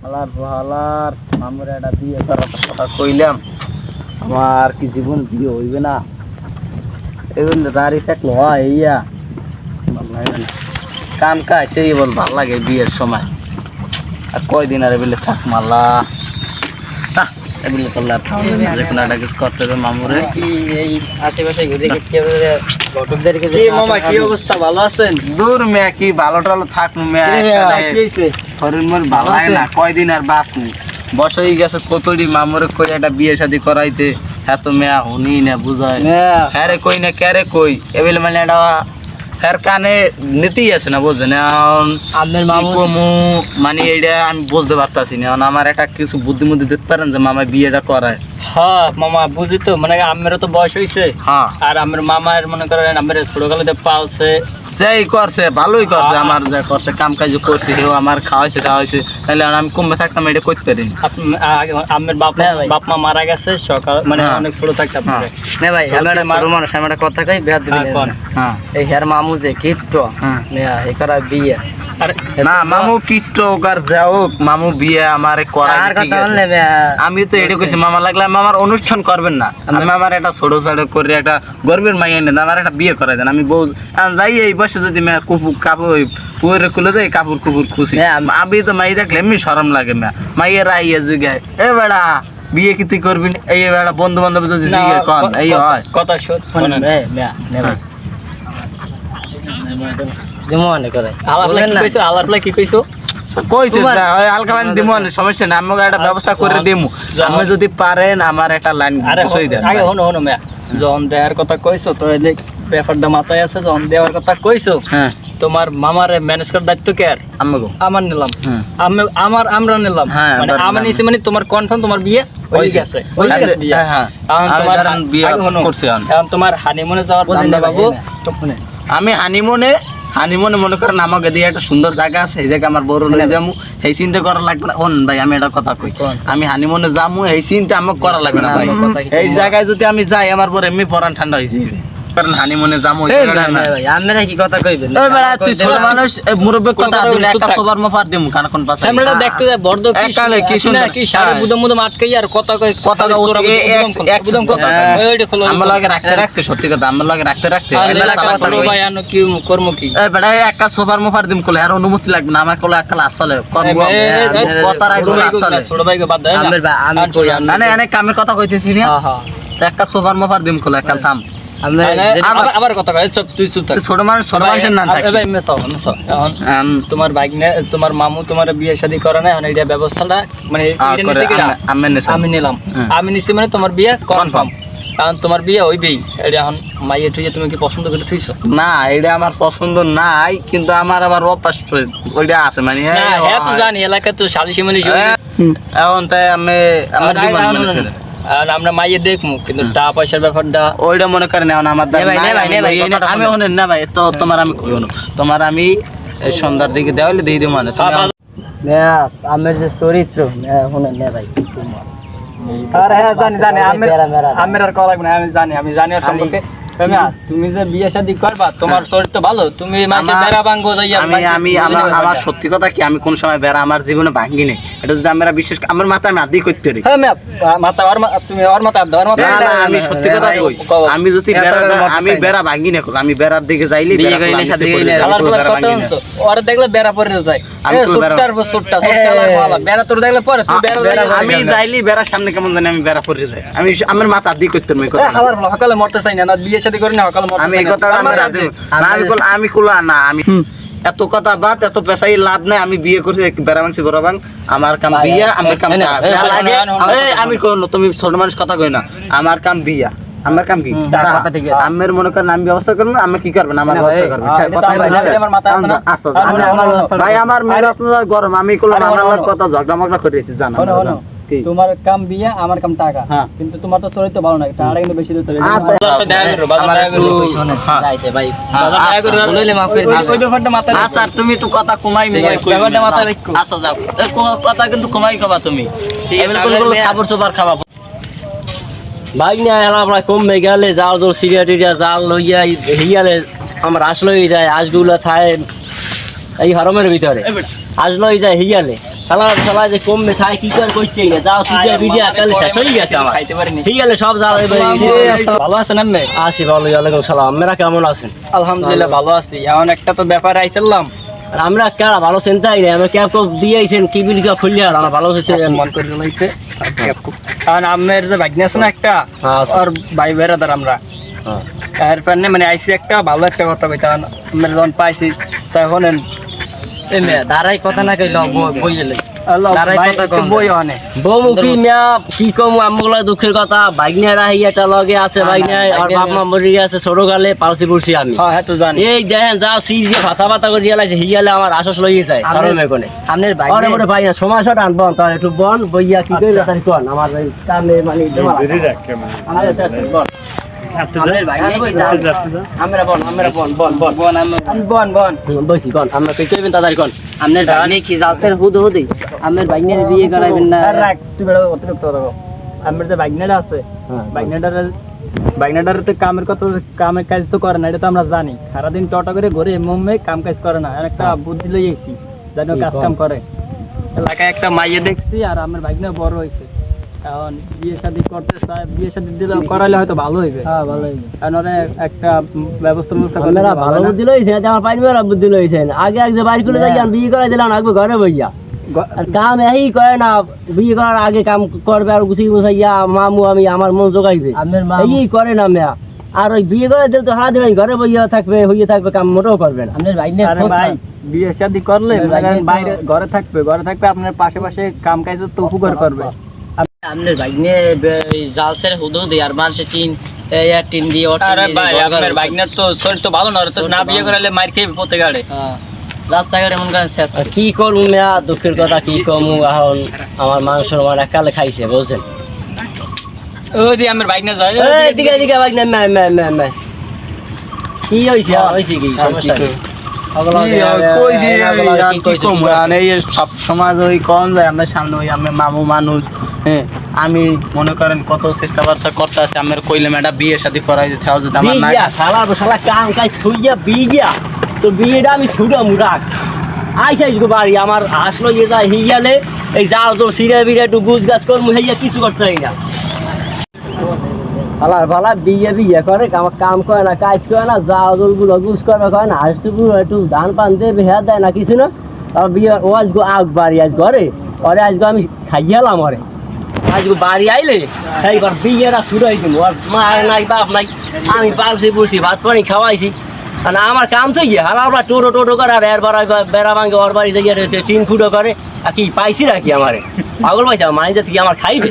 হালার হালার মামুর একটা বিয়ে করার কথা কইলাম, আমার কি জীবন বিয়ে হইবে না? এখন দাঁড়িয়ে থাকলো হয় ইয়া ভালো লাগে না, কাম কাজ সেই বল ভাল লাগে বিয়ের সময়। আর কয়দিন আর এগুলো থাক মাল্লা এগুলো করলে আর যে কোনো একটা কিছু করতে হবে মামুরে। কি এই আশেপাশে ঘুরে ঘটকদেরকে কি মামা কি অবস্থা, ভালো আছেন? দূর মেয়া কি ভালো টালো থাকবো মেয়া, শরীর মন ভালো লাগে না, কয়দিন আর বাঁচনি। বসেই গেছে কতটি মামুরে কই একটা বিয়ে শাদী করাইতে, হ্যাঁ তো মেয়া হুনি না বুঝায়, হ্যাঁ রে কই না কে রে কই এবেলে মানে একটা হ্যার কানে নিতেই আছে না বুঝছেন। এখন আপনার মামু মানে এইটা আমি বুঝতে পারতাছি না, এখন আমার একটা কিছু বুদ্ধিমুদ্ধি দিতে পারেন যে মামা বিয়েটা করায়। হ্যাঁ মামা বুঝি তো, মানে আমারও তো বয়স হয়েছে, হ্যাঁ আর আমার মামার মনে করেন আমার ছোটকালে পালছে, যেই করছে ভালোই করছে, আমার যা করছে কাম কাজ করছে সেও আমার খাওয়াইছে টাওয়াইছে, তাহলে আমি কমবে থাকতাম এটা করতে পারিনি। আমার বাপ মা মারা গেছে সকাল মানে অনেক ছোট থাকতাম। না ভাই মানুষ আমি একটা কথা কই বেহাত দিবি হ্যাঁ এই হের মামু যে কিট্টো এই করা বিয়ে না মামু কিট্টো আর যা হোক মামু বিয়ে আমার করার কথা বললে আমি তো এটা কইছি মামা লাগলে মামার অনুষ্ঠান করবেন না, আমি আমার একটা ছোট ছোট করে একটা গর্বের মাইয়া নেন, আমার একটা বিয়ে করাই দেন। আমি বউ যাই এই বয়সে যদি মেয়া কাপড় পুরে খুলে দেয় কাপড় কুপুর খুশি, আমি তো মাই দেখলে এমনি শরম লাগে মেয়া মাইয়ের আইয়া জিগায় এ বেড়া বিয়ে কি তুই করবি না, এই বেড়া বন্ধু বান্ধব যদি জিগে কন এই হয় কথা সমস্যা না, আমাকে একটা ব্যবস্থা করে দিমু, আমি যদি পারেন আমার একটা লাইন যখন দেওয়ার কথা কইছো তো ব্যাপারটা মাথায় আছে, যখন দেওয়ার কথা কইছো হ্যাঁ তোমার মামার ম্যানেজ করার দায়িত্ব কে আর আমার নিলাম, আমরা নিলাম, মানে আমার নিছি মানে তোমার কনফার্ম তোমার বিয়ে হয়ে গেছে। এখন তোমার হানিমুনে যাওয়ার ধান্দা বাবু, আমি হানিমুনে মনে করেন আমাকে দিয়ে একটা সুন্দর জায়গা আছে, এই জায়গা আমার বড় নিয়ে যাবো, এই চিন্তা করা লাগবে না। ওন ভাই আমি একটা কথা কই, আমি হানিমুনে যাবো এই চিন্তা আমাকে করা লাগবে না ভাই। এই জায়গায় যদি আমি যাই আমার পরে এমনি পরান ঠান্ডা হয়ে যাবে, কারণ হানিমুনে যাবো। আপনারা কি কথা কইবেন? এই বেড়া তুই ছোট মানুষ মুরব্বি কথা দিন একা সবার মফার দিমু কানখন পাশে আমরা দেখতে যাই বড় কি একালে কি শুনে কি সারে বুদম বুদম আটকাই আর কথা কই কথা একদম কথা আমরা লাগে রাখতে সত্যি কথা আমরা লাগে রাখতে ভাই আনো কি কর্ম কি এই বেড়া একা সবার মফার দিম কোলে আর অনুমতি লাগবে না, আমার কোলে একটা আসলে করব কথা রাখবো আসলে ছোট ভাইকে বাদ দেন আমি কই না কামের কথা কইতেছি না, হ্যাঁ একটা সবার মফার দিম কোলে একটা থাম আবার কথা কয় চুপ তুই চুপ থাক, ছোট মানুষের নাম থাকে। এখন তোমার বাইক নে তোমার মামু তোমার বিয়ে শাদী করে না, এখন এইটা ব্যবস্থাটা মানে আমি নিলাম, আমি নিছি মানে তোমার বিয়ে কনফার্ম, কারণ তোমার বিয়ে হইবেই। এটা এখন মাইয়ে তুই তুমি কি পছন্দ করে থইছো? না এটা আমার পছন্দ নাই, কিন্তু আমার আবার অভ্যাস ওইটা আছে মানে হ্যাঁ তো জানি এলাকা তো সালিশি মানে এখন তাই আমি আমার জীবন আমরা মাইয়ে দেখবো, কিন্তু টাকা পয়সার ব্যাপারটা ওইটা মনে করেন এখন আমার আমি শোনেন না ভাই, তো তোমার আমি কই তোমার আমি সন্ধ্যার দিকে দেওয়ালে দিয়ে দিব মানে আমার যে চরিত্র শোনেন না ভাই আমি জানি তুমি যে বিয়ে শাদী করবা তোমার চরিত্র ভালো, তুমি বেড়া ভাঙবো আমি আমার সত্যি কথা কি আমি কোন সময় বেড়া আমার জীবনে ভাঙি নাই, এটা যদি আমরা বিশেষ আমার মাথা আমি আদি করতে পারি তুমি ওর মাথা আমি সত্যি কথা কই, আমি যদি আমি বেড়া ভাঙি না, আমি বেড়ার দিকে যাইলি ওরা দেখলে বেড়া পরে যায় বেড়া তোর দেখলে পরে আমি যাইলি বেড়ার সামনে কেমন জানি আমি বেড়া পরে যাই, আমি আমার মাথা আদি করতে সকালে মরতে চাই না বিয়ে শাদী করি না সকালে আমি এই কথাটা আমি কুলা না, আমি এত কথা বাদ এত পেশাই লাভ নাই, আমি বিয়ে করছি বেড়া মাংসি বড় বাং আমার কাম বিয়া আমার কাম লাগে আমি তুমি ছোট মানুষ কথা কই না, আমার কাম বিয়া আমার কাম কি আমের মনে করেন আমি ব্যবস্থা করবো না, আমি কি করবেন আমার ব্যবস্থা করবেন ভাই আমার মেয়ে গরম আমি করলাম আমার কথা ঝগড়া মগড়া করেছি জানো তোমার কাম বিয়া আমার কাম টাকা, কিন্তু তোমার তো চরিত্র ভালো না, টাকা কিন্তু বেশি দিতে হবে। আচ্ছা তুমি একটু কথা কমাই আচ্ছা যাও কথা কিন্তু কমাই খাবা তুমি খাবার সবার খাবা বাইক নিয়ে এলাম আমরা কমবে গেলে জাল জোর সিরিয়া টিরিয়া জাল লইয়া হিয়ালে আমার আস লই যায় আশগুলা থায় এই হরমের ভিতরে আস লই যায় হিয়ালে শালা যে কমবে তাই কি করে কইতেই না যাও সিজা ভিডিও কাল শেষ হয়ে গেছে আমার খাইতে পারিনি ঠিক আছে সব যাও ভালো আছেন আপনি আসি ভালো ওয়ালাইকুম সালাম আপনারা কেমন আছেন আলহামদুলিল্লাহ ভালো আছি এখন একটা তো ব্যাপার আইছিলাম আর আমরা কারা ভালো চিন্তাই নাই আমরা ক্যাব দিয়েছেন কি বিল কা খুললে আর আমরা ভালো হচ্ছে মন করে লাইছে কারণ আমের যে ভাগ্নে আছে না একটা আর ভাই বেরাদার আমরা এর পরে মানে আইসি একটা ভালো একটা কথা কইতা আমরা যখন পাইছি তখন দাঁড়াই কথা না কইল বই এলে বই কি কম আমগুলা দুঃখের কথা বাইকনিয়ারা হিয়াটা লগে আছে বাইকনিয়া আর বাপ মা মরি গেছে ছোট গালে পালসি পড়ছি আমি হ্যাঁ তো জানি এই দেখেন যাও সিজে ফাতা করে দিয়ালাইছে হিয়ালে আমার আশাস লইয়ে যায় কারণ এখানে আপনার আরে মোরে ভাই না সমাজটা আনবন তার একটু বন বইয়া কি কইলা তার কোন আমার এই কামে মানে দেওয়া আমরা বসি কোন আমরা কই কইবেন তাড়াতাড়ি কোন আপনার ভাগ্নে কি জালসের হুদহুদি আপনার ভাগ্নের বিয়ে করাইবেন না আমার যে বাইকনেটা আছে বাইকনেটার তো কামের কাজ তো করে না এটা তো আমরা জানি সারাদিন টটা করে ঘুরে মুম্বে কাম কাজ করে না একটা বুদ্ধি লই গেছি যেন কাজ কাম করে এলাকায় একটা মাইয়ে দেখছি আর আমার বাইকনে বড় হয়েছে এখন বিয়ে শাদী করতে চায় বিয়ে শাদী দিলে করাইলে হয়তো ভালো হইবে হ্যাঁ ভালো হইবে কারণ একটা ব্যবস্থা করলে আপনারা ভালো বুদ্ধি লইছেন আমার পাইবেরা বুদ্ধি লইছেন আগে আগে বাইর করে যাই বিয়ে করাই দিলাম আগবে ঘরে বইয়া আর কাম এই করে না বিয়ে করার আগে কাম করবে আর গুছিয়ে গুছাইয়া মামু আমি আমার মন জোগাইবে আপনার মা এই করে না মেয়া আর ওই বিয়ে করে দিলে তো সারাদিন ঘরে বইয়া থাকবে হইয়া থাকবে কাম মোটেও করবে না আপনার ভাগ্নের আরে ভাই বিয়ে শাদী করলে বাইরে ঘরে থাকবে আপনার পাশে কাম কাজ তো উপকার করবে আপনার ভাগ্নে জালসের হুদহুদি আর মানুষে টিন টিন দিয়ে আরে ভাই আপনার ভাগ্নের তো শরীর তো ভালো না তো না বিয়ে করালে মার খেয়ে পড়তে গাড়ে রাস্তাঘাটে মন করে শেষ আর কি করবো মেয়া দুঃখের কথা কি কমু এখন আমার মাংস আমার একালে খাইছে বুঝছেন ওই দি আমার ভাগ্নে যায় এদিকে এদিকে ভাই না কি হইছে হইছে কি সমস্যা কি সব সমাজ ওই কম যায় আমার সামনে ওই আমার মামু মানুষ হ্যাঁ আমি মনে করেন কত চেষ্টা বার্তা করতে আছে আমার কইলে একটা বিয়ে শাদী করাই দিতে হবে যদি আমার না শালা কাম কাজ হইয়া বিয়া তো বিয়েটা আমি ছুটা মুরাক আইসাইস গো বাড়ি আমার আসলো ইয়ে যায় হিয়ালে এই যাও তো সিরে বিরে একটু গুছ গাছ করমু হইয়া কিছু করতে হয় না ভালা বিয়ে করে আমার কাম করে না কাজ করে না যাও গুলো গুছ করবে করে না আসতে একটু ধান পান দেবে হেয়া দেয় না কিছু না তারপর বিয়ে ও আজগো আগ বাড়ি আজ ঘরে পরে আজকে আমি খাইয়ালাম ওরে আজকে বাড়ি আইলে এইবার বিয়েটা ছুটাই দিব আর মা নাই বাপ নাই আমি পালছি পড়ছি ভাত পানি খাওয়াইছি আর আমার কাম তো গিয়ে হারা টোটো করে আর এর বেড়া ভাঙে ওর বাড়ি যাই টিন ফুটো করে আর কি পাইছি নাকি আমারে পাগল পাইছে আমার মানি যাতে কি আমার খাইবে